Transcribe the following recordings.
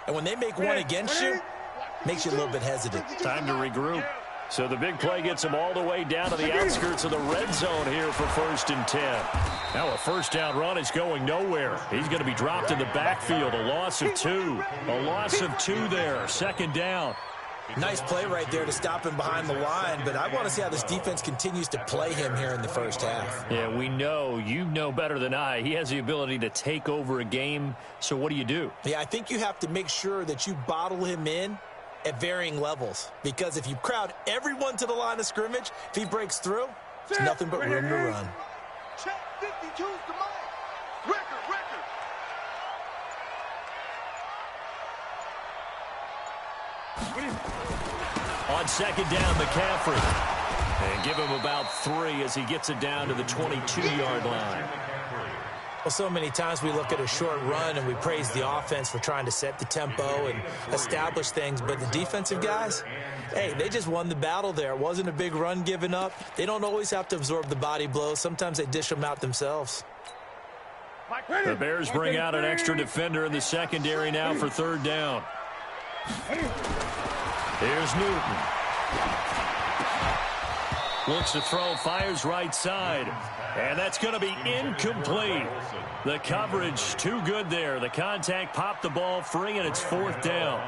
And when they make one against you, makes you a little bit hesitant. Time to regroup. So the big play gets him all the way down to the outskirts of the red zone here for 1st and 10. Now a first down run is going nowhere. He's going to be dropped in the backfield. A loss of 2. A loss of 2 there. 2nd down. Nice play right there to stop him behind the line, but I want to see how this defense continues to play him here in the first half. Yeah, we know. You know better than I. He has the ability to take over a game, so what do? Yeah, I think you have to make sure that you bottle him in at varying levels, because if you crowd everyone to the line of scrimmage, if he breaks through, there's nothing but room to run. Check 52's the mic. Record. On 2nd down, McCaffrey. And give him about 3 as he gets it down to the 22-yard line. Well, so many times we look at a short run and we praise the offense for trying to set the tempo and establish things, but the defensive guys, hey, they just won the battle there. It wasn't a big run given up. They don't always have to absorb the body blows. Sometimes they dish them out themselves. The Bears bring out an extra defender in the secondary now for 3rd down. Here's Newton. Looks to throw, fires right side. And that's going to be incomplete. The coverage too good there. The contact popped the ball free, and it's 4th down.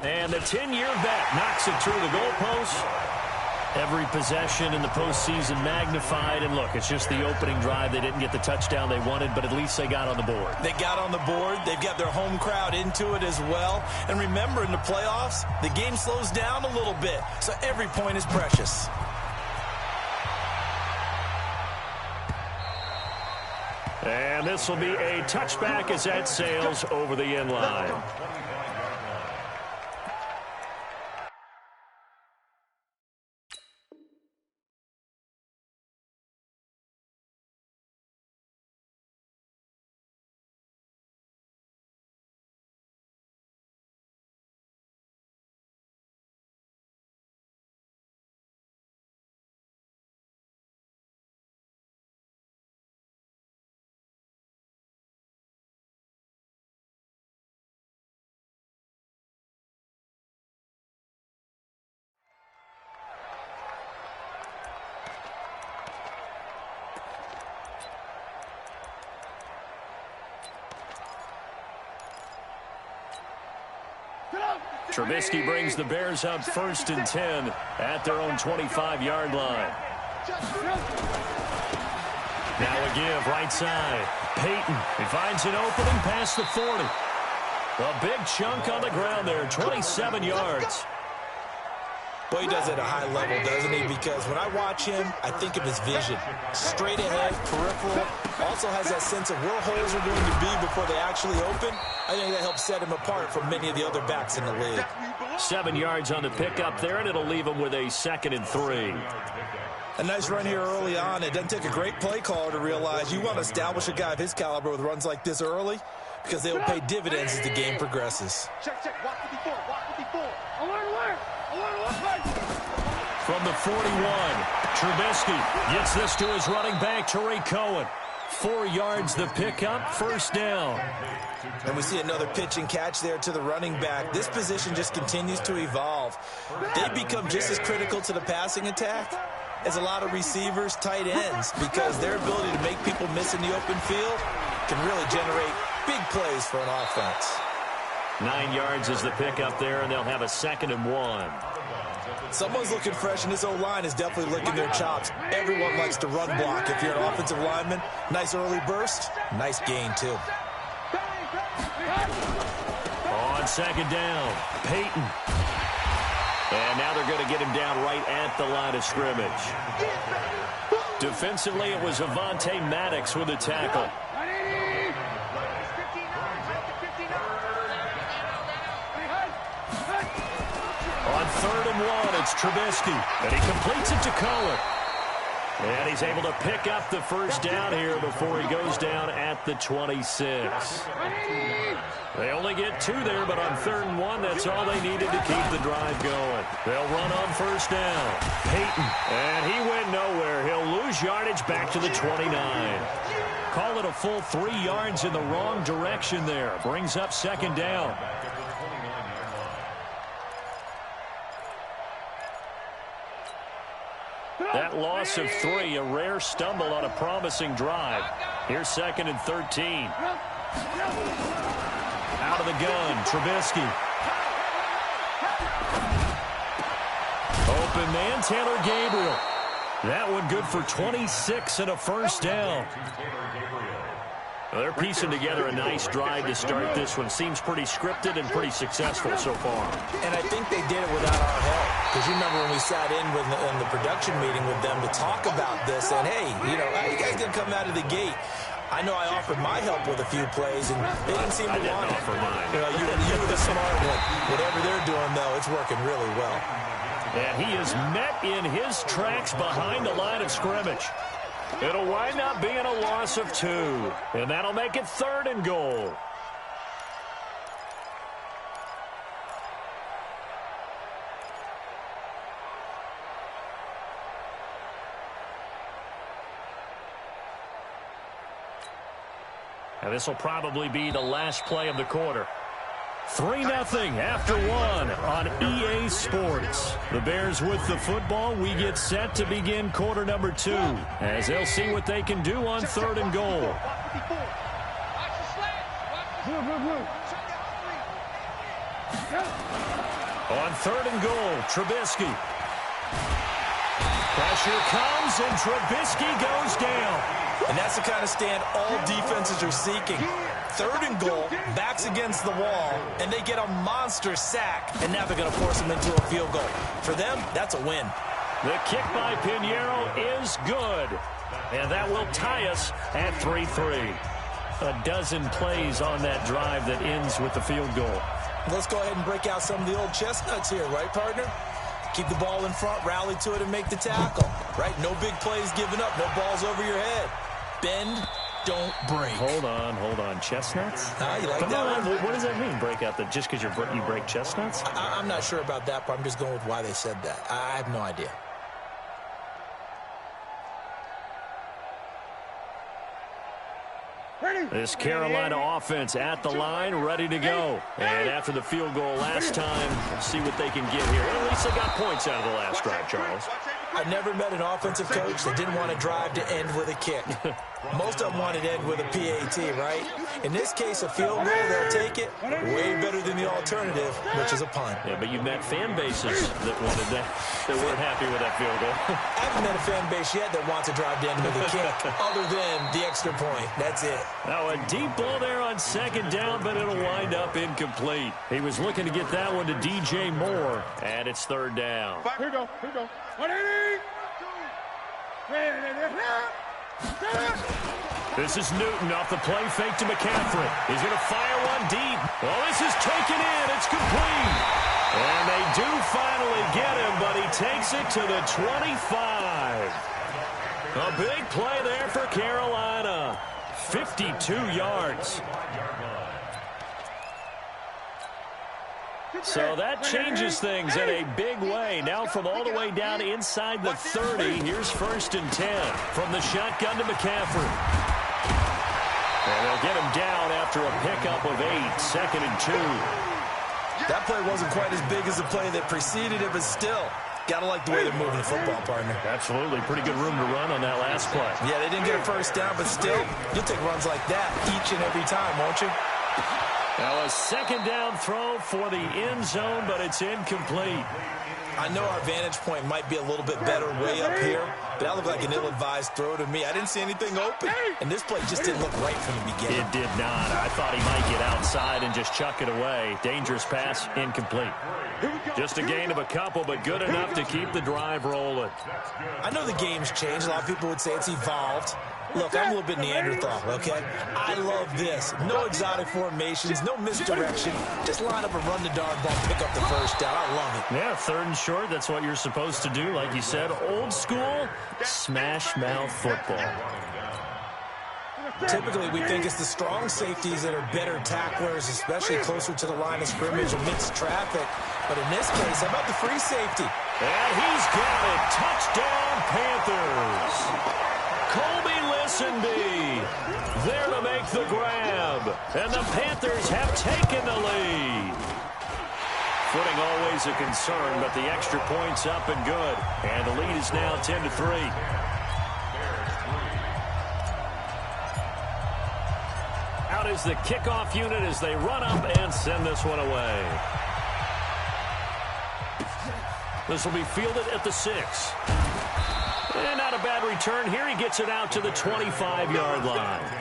And the 10-year vet knocks it through the goalpost. Every possession in the postseason magnified. And look, it's just the opening drive. They didn't get the touchdown they wanted, but at least they got on the board. They got on the board. They've got their home crowd into it as well. And remember, in the playoffs, the game slows down a little bit, so every point is precious. And this will be a touchback as that sails over the end line. Trubisky brings the Bears up 1st and 10 at their own 25-yard line. Now a give right side. Peyton, he finds an opening past the 40. A big chunk on the ground there, 27 yards. Well, he does it at a high level, doesn't he? Because when I watch him, I think of his vision. Straight ahead, peripheral. Also has that sense of where holes are going to be before they actually open. I think that helps set him apart from many of the other backs in the league. 7 yards on the pickup there, and it'll leave him with a 2nd and 3. A nice run here early on. It doesn't take a great play caller to realize you want to establish a guy of his caliber with runs like this early, because they will pay dividends as the game progresses. Check. Walk 54. Alert. From the 41, Trubisky gets this to his running back, Tariq Cohen. 4 yards the pickup, 1st down. And we see another pitch and catch there to the running back. This position just continues to evolve. They become just as critical to the passing attack as a lot of receivers, tight ends, because their ability to make people miss in the open field can really generate big plays for an offense. 9 yards is the pickup there, and they'll have a 2nd and 1. Someone's looking fresh, and this O-line is definitely licking their chops. Everyone likes to run block. If you're an offensive lineman, nice early burst, nice gain, too. On 2nd down, Peyton. And now they're going to get him down right at the line of scrimmage. Defensively, it was Avonte Maddox with the tackle. On 3rd and 1, it's Trubisky, and he completes it to Cohen. And he's able to pick up the 1st down here before he goes down at the 26. They only get 2 there, but on 3rd and 1, that's all they needed to keep the drive going. They'll run on 1st down. Peyton, and he went nowhere. He'll lose yardage back to the 29. Call it a a full 3 yards in the wrong direction there. Brings up second down. That loss of 3, a rare stumble on a promising drive. Here's 2nd and 13. Out of the gun, Trubisky. Open man, Taylor Gabriel. That one good for 26 and a first down. Well, they're piecing together a nice drive to start this one. Seems pretty scripted and pretty successful so far. And I think they did it without our help. Because you remember when we sat in the production meeting with them to talk about this, and hey, you know, how you guys going to come out of the gate? I know I offered my help with a few plays, and they didn't seem to want it. I didn't offer mine. You know, you were the smart one. Whatever they're doing, though, it's working really well. And he is met in his tracks behind the line of scrimmage. It'll wind up being a loss of 2. And that'll make it 3rd and goal. And this will probably be the last play of the quarter. 3-0 after 1 on EA Sports. The Bears with the football. We get set to begin quarter number 2 as they'll see what they can do on 3rd and goal. On 3rd and goal, Trubisky. Pressure comes and Trubisky goes down. And that's the kind of stand all defenses are seeking. 3rd and goal, backs against the wall, and they get a monster sack. And now they're going to force them into a field goal. For them, that's a win. The kick by Pinheiro is good. And that will tie us at 3-3. A dozen plays on that drive that ends with the field goal. Let's go ahead and break out some of the old chestnuts here, right, partner? Keep the ball in front, rally to it, and make the tackle, right? No big plays given up, no balls over your head. Bend, don't break. Hold on. Chestnuts? You like Come that on, one? what does that mean, break out just because you break chestnuts? I'm not sure about that, but I'm just going with why they said that. I have no idea. This Carolina offense at the line, ready to go. And after the field goal last time, we'll see what they can get here. At least they got points out of the last drive, Charles. I've never met an offensive coach that didn't want to drive to end with a kick. Most of them wanted to end with a PAT, right? In this case, a field goal, they'll take it. Way better than the alternative, which is a punt. Yeah, but you've met fan bases that wanted that weren't happy with that field goal. I haven't met a fan base yet that wants to drive to end with a kick, other than the extra point. That's it. Now a deep ball there on 2nd down, but it'll wind up incomplete. He was looking to get that one to DJ Moore, and it's 3rd down. Here we go. 180. This is Newton off the play fake to McCaffrey. He's going to fire one deep. Well, this is taken in. It's complete. And they do finally get him, but he takes it to the 25. A big play there for Carolina. 52 yards. So that changes things in a big way. Now from all the way down inside the 30, here's 1st and 10 from the shotgun to McCaffrey. And they'll get him down after a pickup of 8, 2nd and 2. That play wasn't quite as big as the play that preceded it, but still, gotta like the way they're moving the football, partner. Absolutely. Pretty good room to run on that last play. Yeah, they didn't get a first down, but still, you'll take runs like that each and every time, won't you? Now a 2nd down throw for the end zone, but it's incomplete. I know our vantage point might be a little bit better way up here, but that looked like an ill-advised throw to me. I didn't see anything open, and this play just didn't look right from the beginning. It did not. I thought he might get outside and just chuck it away. Dangerous pass, incomplete. Just a gain of a couple, but good enough to keep the drive rolling. I know the game's changed. A lot of people would say it's evolved. Look, I'm a little bit Neanderthal, okay? I love this. No exotic formations, no misdirection. Just line up and run the darn ball, pick up the first down. I love it. Yeah, 3rd and short, that's what you're supposed to do. Like you said, old school, smash mouth football. Typically, we think it's the strong safeties that are better tacklers, especially closer to the line of scrimmage amidst traffic. But in this case, how about the free safety? And he's got it. Touchdown, Panthers. Colby Listenby. there to make the grab. And the Panthers have taken the lead. Footing always a concern, but the extra point's up and good. And the lead is now 10-3. Out is the kickoff unit as they run up and send this one away. This will be fielded at the 6. And not a bad return here. He gets it out to the 25-yard line.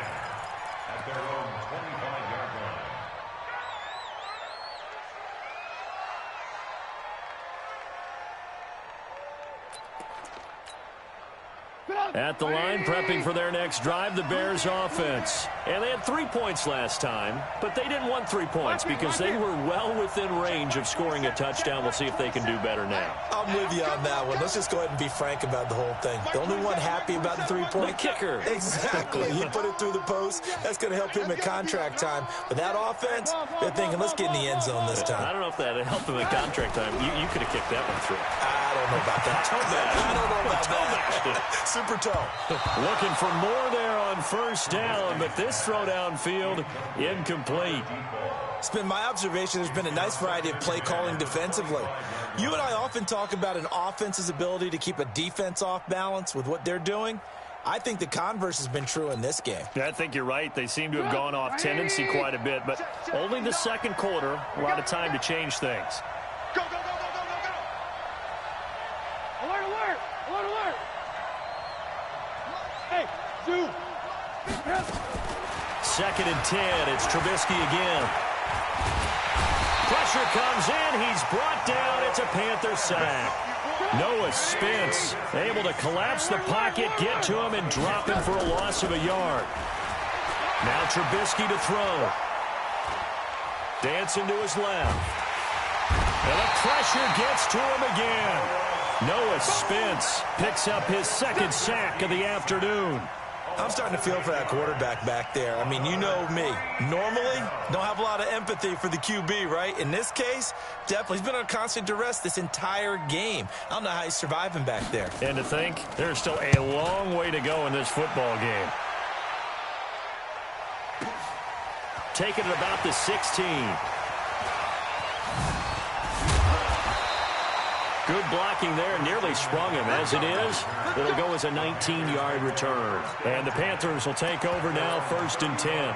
At the line, prepping for their next drive, the Bears offense. And they had 3 points last time, but they didn't want 3 points because they were well within range of scoring a touchdown. We'll see if they can do better now. I'm with you on that one. Let's just go ahead and be frank about the whole thing. The only one happy about the 3-point? The kicker. Exactly. He put it through the post. That's going to help him at contract time. But that offense, they're thinking, let's get in the end zone this time. I don't know if that helped him at contract time. You could have kicked that one through. I don't know about that. I don't know about that. Super toe. Looking for more there on first down, but this throw downfield incomplete. It's been my observation there's been a nice variety of play calling defensively. You and I often talk about an offense's ability to keep a defense off balance with what they're doing. I think the converse has been true in this game. I think you're right. They seem to have gone off tendency quite a bit, but only the second quarter, a lot of time to change things. Go, go, go, go, go, go, go. Alert, alert, alert, alert. Hey, Zoo. Second and 10. It's Trubisky again. Pressure comes in. He's brought down. It's a Panther sack. Noah Spence able to collapse the pocket, get to him, and drop him for a loss of a yard. Now Trubisky to throw. Dancing to his left. And the pressure gets to him again. Noah Spence picks up his second sack of the afternoon. I'm starting to feel for that quarterback back there. I mean, you know me. Normally, don't have a lot of empathy for the QB, right? In this case, definitely. He's been on constant duress this entire game. I don't know how he's surviving back there. And to think, there's still a long way to go in this football game. Taking it about the 16. Good blocking there, nearly sprung him. As it is, it'll go as a 19-yard return. And the Panthers will take over now, 1st and 10.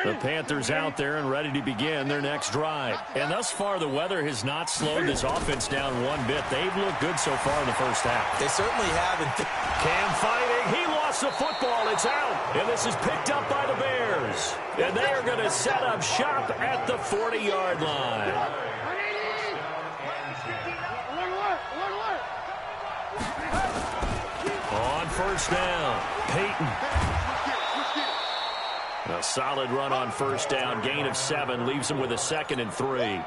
The Panthers out there and ready to begin their next drive. And thus far, the weather has not slowed this offense down one bit. They've looked good so far in the first half. They certainly haven't. Cam fighting. He lost the football. It's out. And this is picked up by the Bears. And they are going to set up shop at the 40-yard line. On first down, Peyton. A solid run on first down. Gain of 7 leaves him with a 2nd and 3.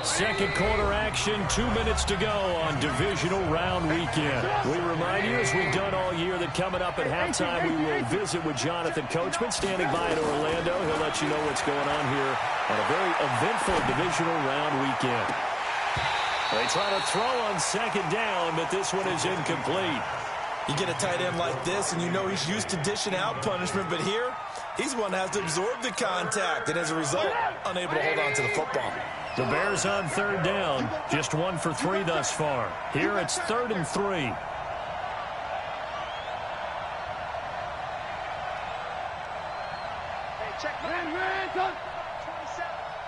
Second quarter action, 2 minutes to go on divisional round weekend. We remind you, as we've done all year, that coming up at halftime, we will visit with Jonathan Coachman standing by in Orlando. He'll let you know what's going on here on a very eventful divisional round weekend. They try to throw on second down, but this one is incomplete. You get a tight end like this, and you know he's used to dishing out punishment, but here, he's one that has to absorb the contact, and as a result, unable to hold on to the football. The Bears on third down, just 1 for 3 thus far. Here it's 3rd and 3. Hey, check man, 27.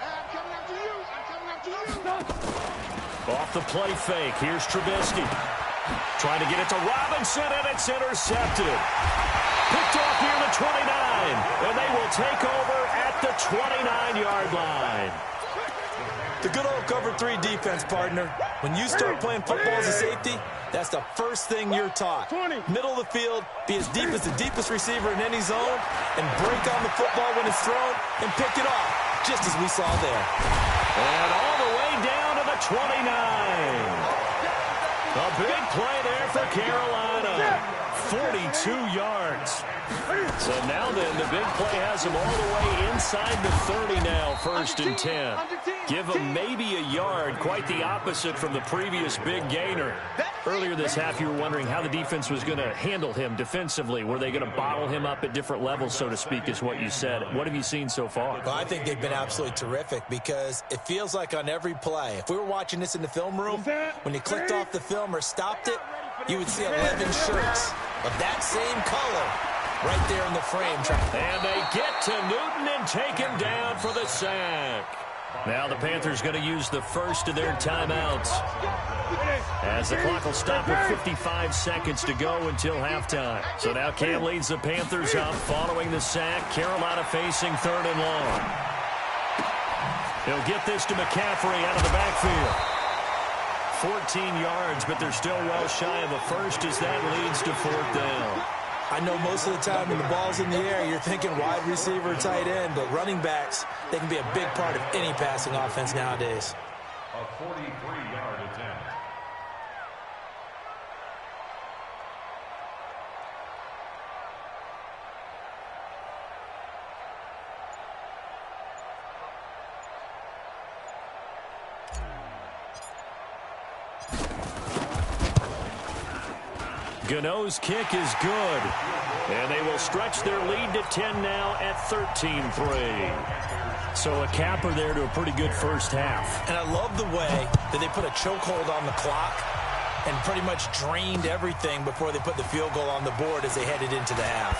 I'm coming after you. I'm coming after you. Off the play fake, here's Trubisky. Trying to get it to Robinson, and it's intercepted. Picked off near the 29, and they will take over at the 29-yard line. The good old cover 3 defense, partner. When you start playing football as a safety, that's the first thing you're taught. Middle of the field, be as deep as the deepest receiver in any zone, and break on the football when it's thrown, and pick it off, just as we saw there. And all the way down to the 29. A big play there for Carolina. 42 yards. So now then, the big play has him all the way inside the 30 now, 1st and 10. Give him maybe a yard, quite the opposite from the previous big gainer. Earlier this half, you were wondering how the defense was going to handle him defensively. Were they going to bottle him up at different levels, so to speak, is what you said. What have you seen so far? Well, I think they've been absolutely terrific because it feels like on every play, if we were watching this in the film room, when you clicked off the film or stopped it, you would see 11 shirts of that same color right there in the frame. And they get to Newton and take him down for the sack. Now the Panthers going to use the first of their timeouts, as the clock will stop with 55 seconds to go until halftime. So now Cam leads the Panthers up following the sack. Carolina facing 3rd and long. He'll get this to McCaffrey out of the backfield. 14 yards, but they're still well shy of a first as that leads to 4th down. I know most of the time when the ball's in the air, you're thinking wide receiver, tight end, but running backs, they can be a big part of any passing offense nowadays. A 43-yard attempt. Gano's kick is good. And they will stretch their lead to 10 now at 13-3. So a capper there to a pretty good first half. And I love the way that they put a chokehold on the clock and pretty much drained everything before they put the field goal on the board as they headed into the half.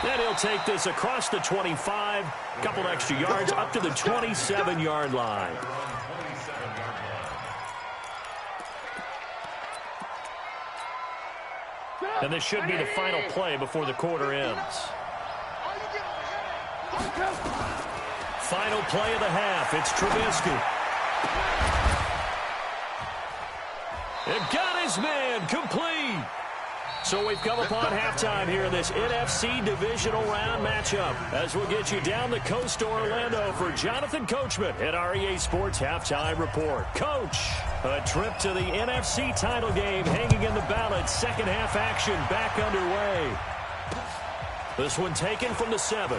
Then he'll take this across the 25, couple extra yards up to the 27-yard line. And this should be the final play before the quarter ends. Final play of the half. It's Trubisky. It got his man complete. So we've come upon halftime here in this NFC Divisional Round matchup, as we'll get you down the coast to Orlando for Jonathan Coachman at our EA Sports Halftime Report. Coach, a trip to the NFC title game hanging in the balance. Second half action back underway. This one taken from the 7.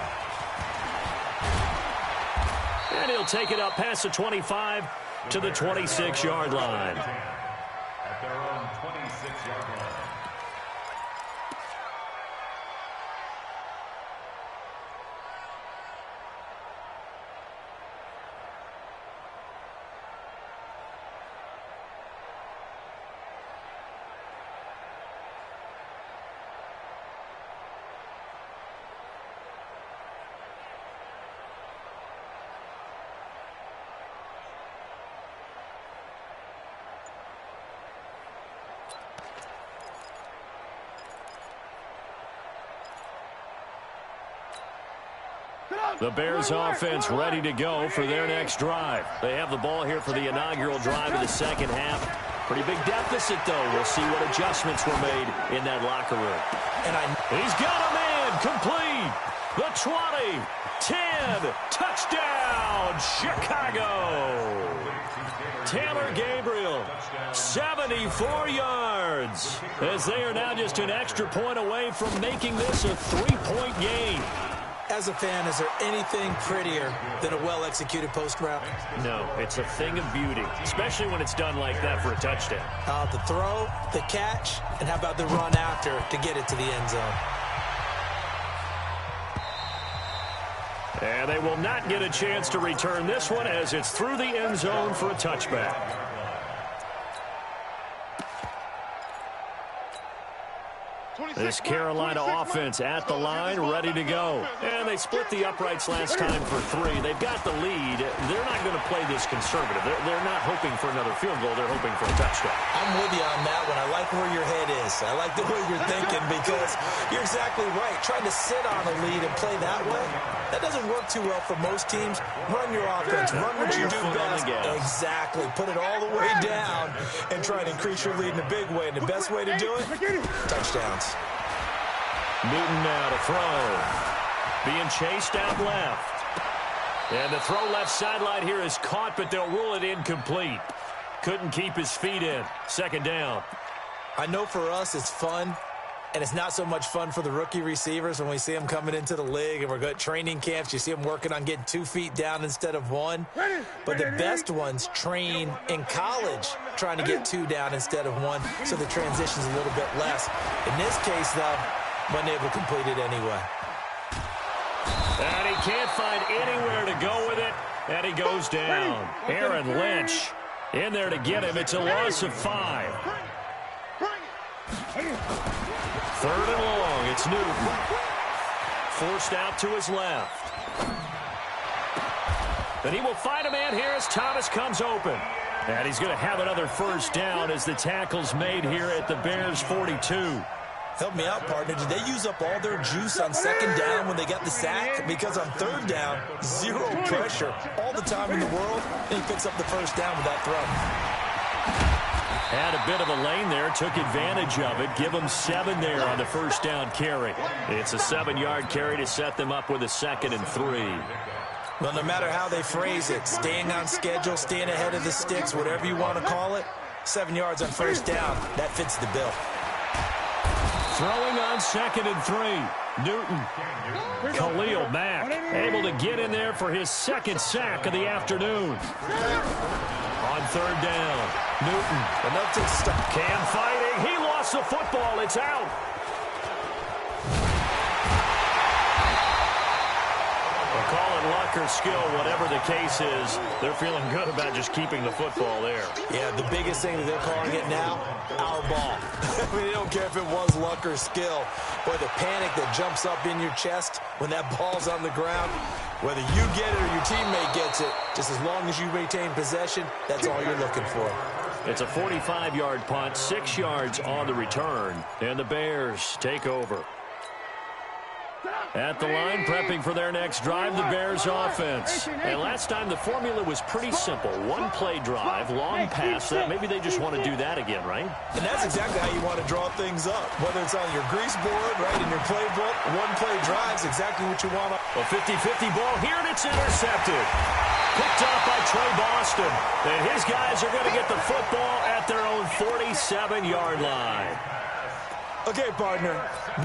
And he'll take it up past the 25 to the 26-yard line. At their own 26-yard line. The Bears offense ready to go for their next drive. They have the ball here for the inaugural drive of the second half. Pretty big deficit, though. We'll see what adjustments were made in that locker room. He's got a man complete. The 20, 10, touchdown, Chicago. Taylor Gabriel, 74 yards, as they are now just an extra point away from making this a 3-point game. As a fan, is there anything prettier than a well-executed post route? No, it's a thing of beauty, especially when it's done like that for a touchdown. The throw, the catch, and how about the run after to get it to the end zone? And they will not get a chance to return this one as it's through the end zone for a touchback. This Carolina offense at the line, ready to go. And they split the uprights last time for 3. They've got the lead. They're not going to play this conservative. They're not hoping for another field goal. They're hoping for a touchdown. I'm with you on that one. I like where your head is. I like the way you're thinking because you're exactly right. Trying to sit on a lead and play that way, that doesn't work too well for most teams. Run your offense. Run what you do best. Exactly. Put it all the way down and try and increase your lead in a big way. And the best way to do it, touchdowns. Newton now to throw. Being chased out left. And the throw left sideline here is caught, but they'll rule it incomplete. Couldn't keep his feet in. Second down. I know for us it's fun And it's not so much fun for the rookie receivers when we see them coming into the league and we're going to training camps. You see them working on getting 2 feet down instead of 1. But the best ones train in college trying to get 2 down instead of 1, so the transition's a little bit less. In this case, though, wasn't able to complete it anyway. And he can't find anywhere to go with it, and he goes down. Aaron Lynch in there to get him. It's a loss of 5. 3rd and long. It's Newton. Forced out to his left. And he will find a man here as Thomas comes open. And he's going to have another first down as the tackle's made here at the Bears' 42. Help me out, partner. Did they use up all their juice on 2nd down when they got the sack? Because on 3rd down, 0 pressure all the time in the world, and he picks up the first down with that throw. Had a bit of a lane there, took advantage of it. Give them 7 there on the first down carry. It's a 7-yard carry to set them up with a 2nd and 3. Well, no matter how they phrase it, staying on schedule, staying ahead of the sticks, whatever you want to call it, 7 yards on first down, that fits the bill. Throwing on 2nd and 3. Newton. Khalil Mack able to get in there for his 2nd sack of the afternoon. On 3rd down, Newton. Enough to stop. Cam fighting. He lost the football. It's out. We'll call it luck or skill, whatever the case is. They're feeling good about just keeping the football there. Yeah, the biggest thing that they're calling it now, our ball. I mean, they don't care if it was luck or skill. Boy, the panic that jumps up in your chest when that ball's on the ground, whether you get it or your teammate gets it, just as long as you retain possession, that's all you're looking for. It's a 45-yard punt, 6 yards on the return, and the Bears take over. At the line, prepping for their next drive, the Bears offense. And last time, the formula was pretty simple. 1-play drive, long pass. Maybe they just want to do that again, right? And that's exactly how you want to draw things up. Whether it's on your grease board, right, in your playbook, 1-play drive's exactly what you want. A 50-50 ball here, and it's intercepted. Picked up by Trey Boston. And his guys are going to get the football at their own 47-yard line. Okay, partner,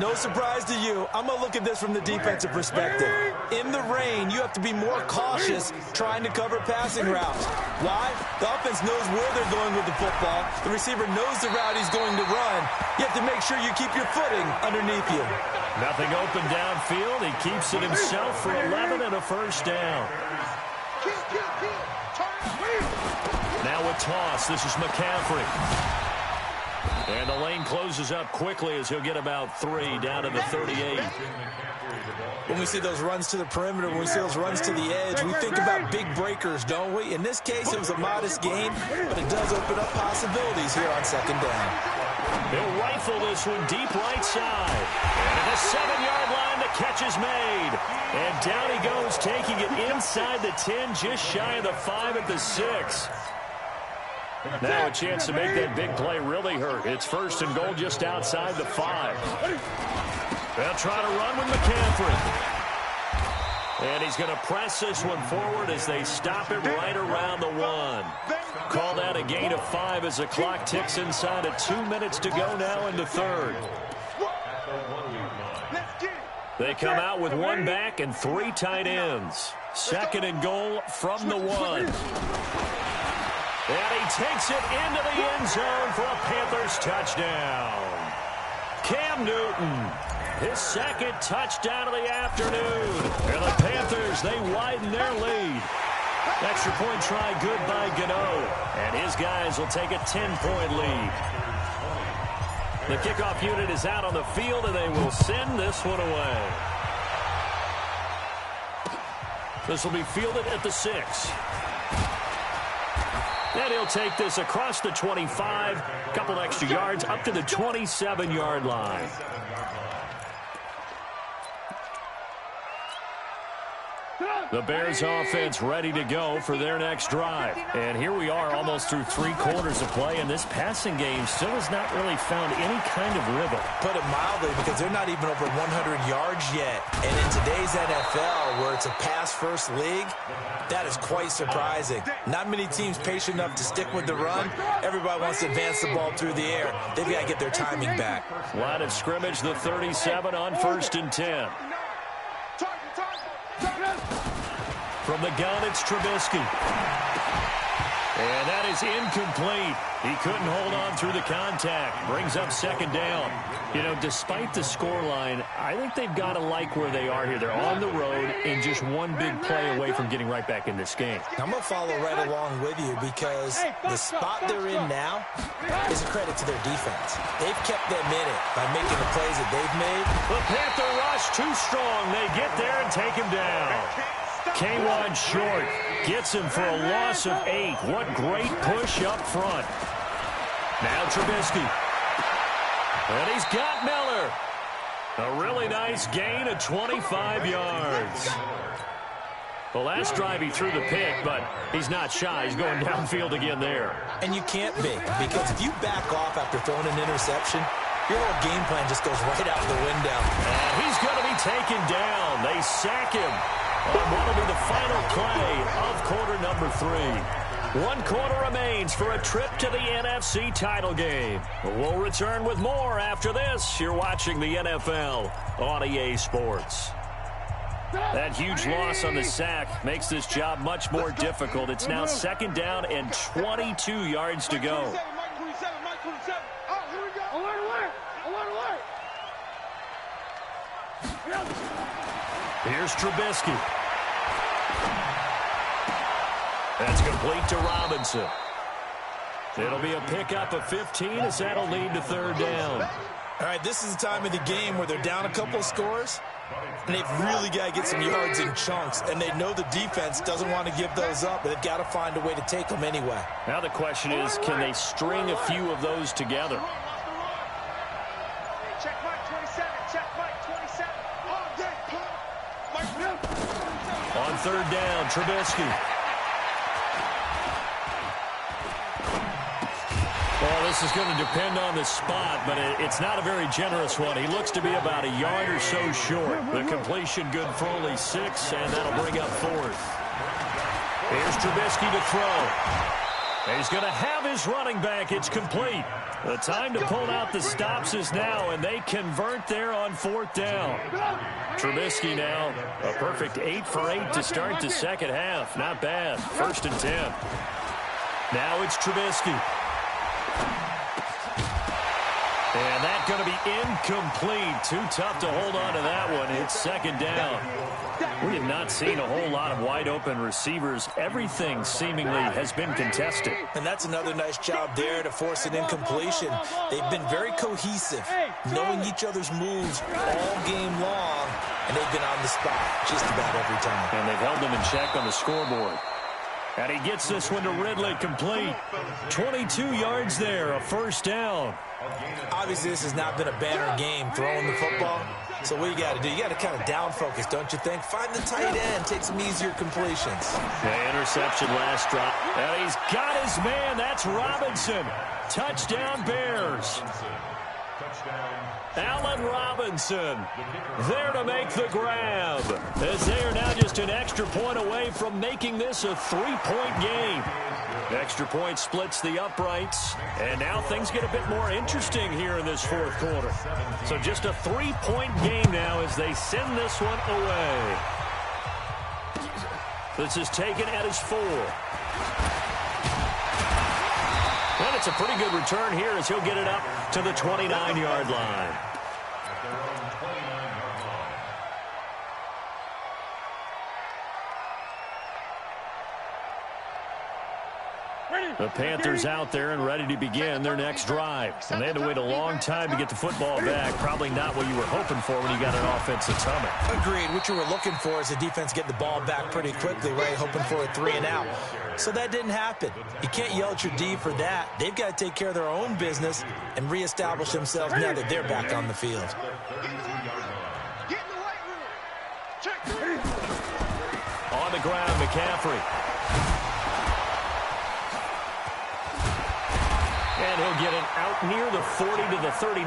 no surprise to you. I'm going to look at this from the defensive perspective. In the rain, you have to be more cautious trying to cover passing routes. Why? The offense knows where they're going with the football. The receiver knows the route he's going to run. You have to make sure you keep your footing underneath you. Nothing open downfield. He keeps it himself for 11 and a first down. Now a toss. This is McCaffrey. And the lane closes up quickly as he'll get about 3 down to the 38. When we see those runs to the perimeter, when we see those runs to the edge, we think about big breakers, don't we? In this case, it was a modest gain, but it does open up possibilities here on 2nd down. They'll rifle this one deep right side. And at the 7-yard line, the catch is made. And down he goes, taking it inside the 10, just shy of the 5 at the 6. Now a chance to make that big play really hurt. It's 1st and goal just outside the 5. They'll try to run with McCaffrey. And he's going to press this one forward as they stop it right around the 1. Call that a gain of 5 as the clock ticks inside of 2 minutes to go now in the 3rd. They come out with 1 back and 3 tight ends. 2nd and goal from the 1. And he takes it into the end zone for a Panthers touchdown. Cam Newton, his 2nd touchdown of the afternoon. And the Panthers, they widen their lead. Extra point try good by Gano. And his guys will take a 10-point lead. The kickoff unit is out on the field, and they will send this one away. This will be fielded at the 6. And he'll take this across the 25, a couple extra yards, up to the 27-yard line. The Bears offense ready to go for their next drive. And here we are almost through 3 quarters of play, and this passing game still has not really found any kind of rhythm. Put it mildly, because they're not even over 100 yards yet. And in today's NFL, where it's a pass-first league, that is quite surprising. Not many teams patient enough to stick with the run. Everybody wants to advance the ball through the air. They've got to get their timing back. Line of scrimmage, the 37 on 1st and 10. From the gun, it's Trubisky. And that is incomplete. He couldn't hold on through the contact. Brings up 2nd down. You know, despite the scoreline, I think they've got to like where they are here. They're on the road and just one big play away from getting right back in this game. I'm going to follow right along with you, because the spot they're in now is a credit to their defense. They've kept them in it by making the plays that they've made. The Panther rush too strong. They get there and take him down. K1 short. Gets him for a loss of 8. What great push up front. Now Trubisky. And he's got Miller. A really nice gain of 25 yards. The last drive he threw the pick, but he's not shy. He's going downfield again there. And you can't be, because if you back off after throwing an interception, your whole game plan just goes right out the window. And he's going to be taken down. They sack him on what will be the final play of quarter number 3. 1 quarter remains for a trip to the NFC title game. We'll return with more after this. You're watching the NFL on EA Sports. That huge loss on the sack makes this job much more difficult. It's now 2nd down and 22 yards to go. Here's Trubisky. That's complete to Robinson. It'll be a pickup of 15 as that'll lead to 3rd down. All right, this is the time of the game where they're down a couple of scores, and they've really got to get some yards in chunks, and they know the defense doesn't want to give those up, but they've got to find a way to take them anyway. Now the question is, can they string a few of those together? Check Mike 27. Check Mike 27. On 3rd down, Trubisky. Well, this is going to depend on the spot, but it's not a very generous one. He looks to be about a yard or so short. The completion good for only 6, and that'll bring up 4th. Here's Trubisky to throw. He's going to have his running back. It's complete. The time to pull out the stops is now, and they convert there on 4th down. Trubisky now, a perfect 8 for 8 to start the 2nd half. Not bad. 1st and 10. Now it's Trubisky. And that's going to be incomplete. Too tough to hold on to that one. It's 2nd down. We have not seen a whole lot of wide-open receivers. Everything seemingly has been contested. And that's another nice job there to force an incompletion. They've been very cohesive, knowing each other's moves all game long, and they've been on the spot just about every time. And they've held them in check on the scoreboard. And he gets this one to Ridley, complete. 22 yards there, a 1st down. Obviously, this has not been a banner game throwing the football. So what you got to do, you got to kind of down focus, don't you think? Find the tight end, take some easier completions. The interception last drop. And he's got his man. That's Robinson. Touchdown, Bears. Allen Robinson there to make the grab, as they are now just an extra point away from making this a 3-point game. Extra point splits the uprights, and now things get a bit more interesting here in this 4th quarter. So just a 3-point game now as they send this one away. This is taken at his 4. And it's a pretty good return here as he'll get it up to the 29-yard line. The Panthers out there and ready to begin their next drive. And they had to wait a long time to get the football back. Probably not what you were hoping for when you got an offensive summit. Agreed. What you were looking for is the defense getting the ball back pretty quickly, right? Hoping for a 3-and-out. So that didn't happen. You can't yell at your D for that. They've got to take care of their own business and reestablish themselves now that they're back on the field. on the ground, McCaffrey. And he'll get it out near the 40 to the 39.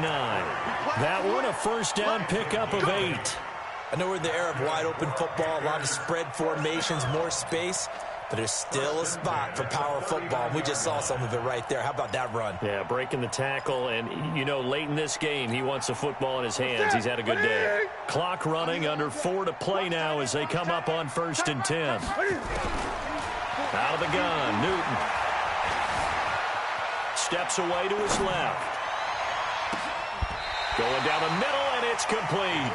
That one, a first down pickup of 8. I know we're in the era of wide-open football, a lot of spread formations, more space, but there's still a spot for power football. We just saw some of it right there. How about that run? Yeah, breaking the tackle, and, you know, late in this game, he wants the football in his hands. He's had a good day. Clock running, under 4 to play now as they come up on 1st and 10. Out of the gun, Newton. Steps away to his left. Going down the middle, and it's complete.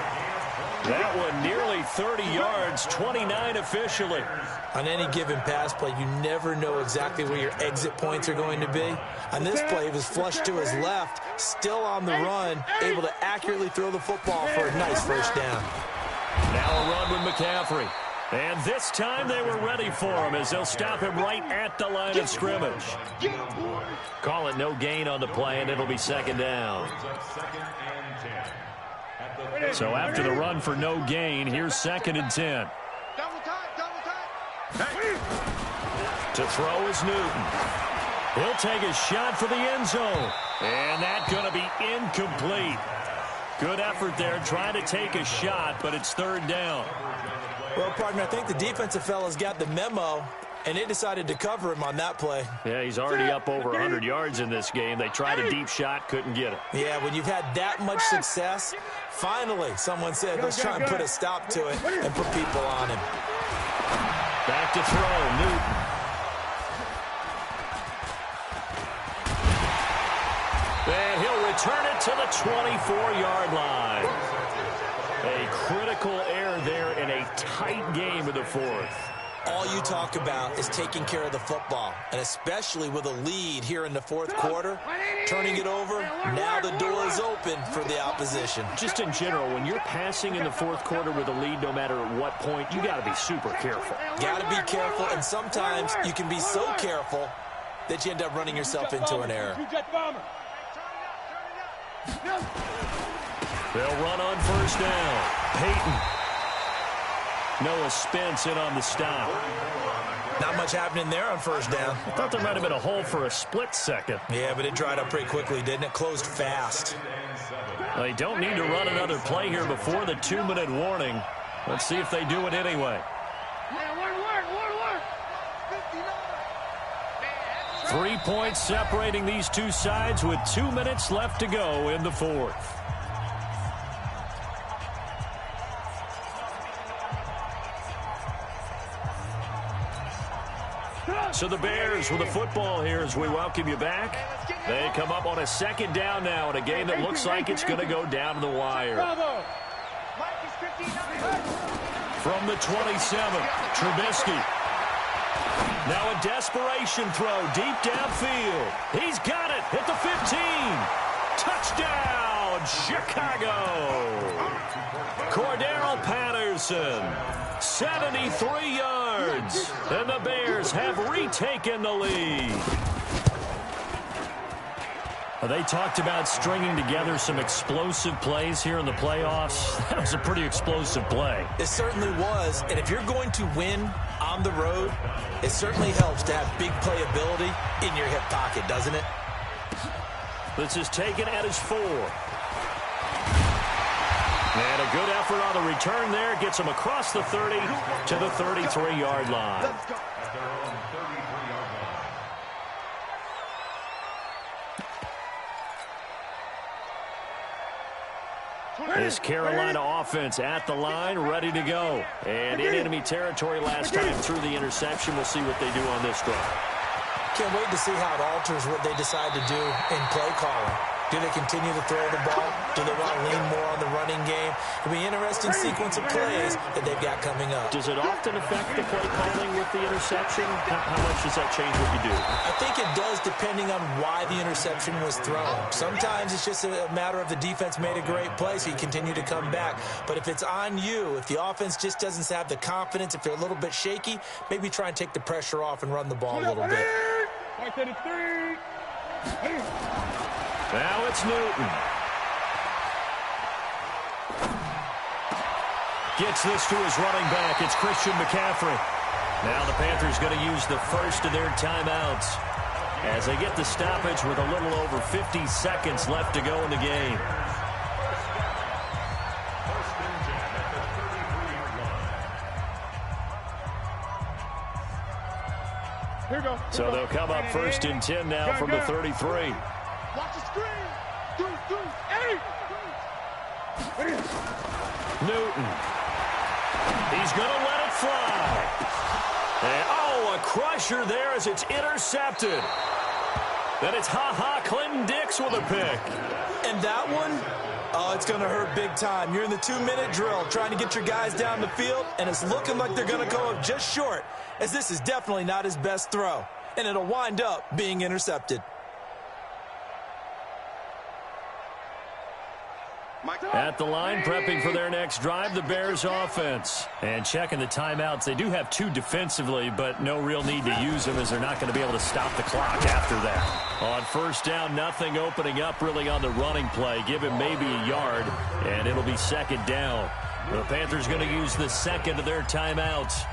That one nearly 30 yards, 29 officially. On any given pass play, you never know exactly where your exit points are going to be. On this play, he was flushed to his left, still on the run, able to accurately throw the football for a nice first down. Now a run with McCaffrey. And this time they were ready for him as they'll stop him right at the line of scrimmage. Call it no gain on the play, and it'll be 2nd down. So after the run for no gain, here's 2nd and 10. To throw is Newton. He'll take a shot for the end zone. And that's going to be incomplete. Good effort there trying to take a shot, but it's 3rd down. Well, partner, I think the defensive fellas got the memo, and they decided to cover him on that play. Yeah, he's already up over 100 yards in this game. They tried a deep shot, couldn't get it. Yeah, when you've had that much success, finally someone said, let's try and put a stop to it and put people on him. Back to throw, Newton. And he'll return it to the 24-yard line. A critical error there in a tight game of the 4th. All you talk about is taking care of the football, and especially with a lead here in the 4th quarter, turning it over, now the door is open for the opposition. Just in general, when you're passing in the 4th quarter with a lead, no matter at what point, you got to be super careful. Got to be careful, and sometimes you can be so careful that you end up running yourself into an error. They'll run on 1st down. Peyton. Noah Spence in on the stop. Not much happening there on 1st down. I thought there might have been a hole for a split second. Yeah, but it dried up pretty quickly, didn't it? Closed fast. They don't need to run another play here before the 2-minute warning. Let's see if they do it anyway. 3 points separating these two sides with 2 minutes left to go in the 4th. So the Bears with the football here as we welcome you back. They come up on a 2nd down now in a game that looks like it's going to go down to the wire. From the 27, Trubisky. Now a desperation throw deep downfield. He's got it at the 15. Touchdown, Chicago. Cordero Patterson, 73 yards. And the Bears have retaken the lead. They talked about stringing together some explosive plays here in the playoffs. That was a pretty explosive play. It certainly was. And if you're going to win on the road, it certainly helps to have big playability in your hip pocket, doesn't it? This is taken at his 4. And a good effort on the return there. Gets him across the 30 to the 33-yard line. This Carolina offense at the line, ready to go. And in enemy territory last time through the interception. We'll see what they do on this drive. Can't wait to see how it alters what they decide to do in play calling. Do they continue to throw the ball? Do they want to lean more on the running game? It'll be an interesting sequence of plays that they've got coming up. Does it often affect the play calling with the interception? How much does that change what you do? I think it does depending on why the interception was thrown. Sometimes it's just a matter of the defense made a great play, so you continue to come back. But if it's on you, if the offense just doesn't have the confidence, if they're a little bit shaky, maybe try and take the pressure off and run the ball a little bit. Now it's Newton. Gets this to his running back. It's Christian McCaffrey. Now the Panthers going to use the first of their timeouts as they get the stoppage with a little over 50 seconds left to go in the game. So they'll come up 1st and 10 now from the 33. Watch the screen. 3, 2, 8. Newton. He's going to let it fly. And, oh, a crusher there as it's intercepted. Then it's Clinton Dix with a pick. And that one, oh, it's going to hurt big time. You're in the 2-minute drill trying to get your guys down the field, and it's looking like they're going to go up just short, as this is definitely not his best throw, and it'll wind up being intercepted. At the line, prepping for their next drive, the Bears offense. And checking the timeouts. They do have 2 defensively, but no real need to use them as they're not going to be able to stop the clock after that. On 1st down, nothing opening up really on the running play. Give him maybe a yard, and it'll be 2nd down. The Panthers going to use the 2nd of their timeouts,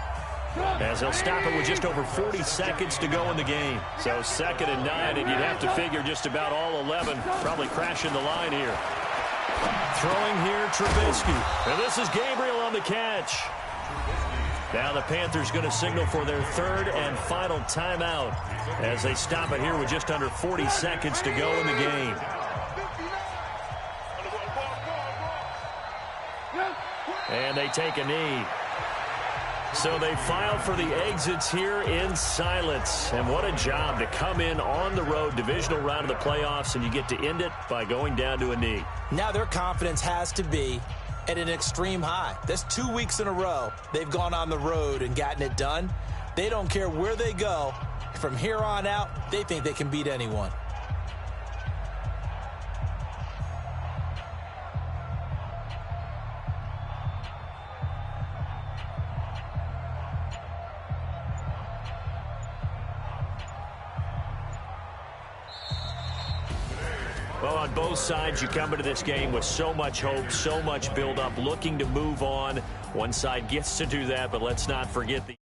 as they'll stop it with just over 40 seconds to go in the game. So 2nd and 9, and you'd have to figure just about all 11 probably crashing the line here. Throwing here, Trubisky. And this is Gabriel on the catch. Now the Panthers going to signal for their 3rd and final timeout as they stop it here with just under 40 seconds to go in the game. And they take a knee. So they file for the exits here in silence. And what a job to come in on the road, divisional round of the playoffs, and you get to end it by going down to a knee. Now their confidence has to be at an extreme high. That's 2 weeks in a row they've gone on the road and gotten it done. They don't care where they go. From here on out, they think they can beat anyone. Well, on both sides, you come into this game with so much hope, so much build-up, looking to move on. One side gets to do that, but let's not forget the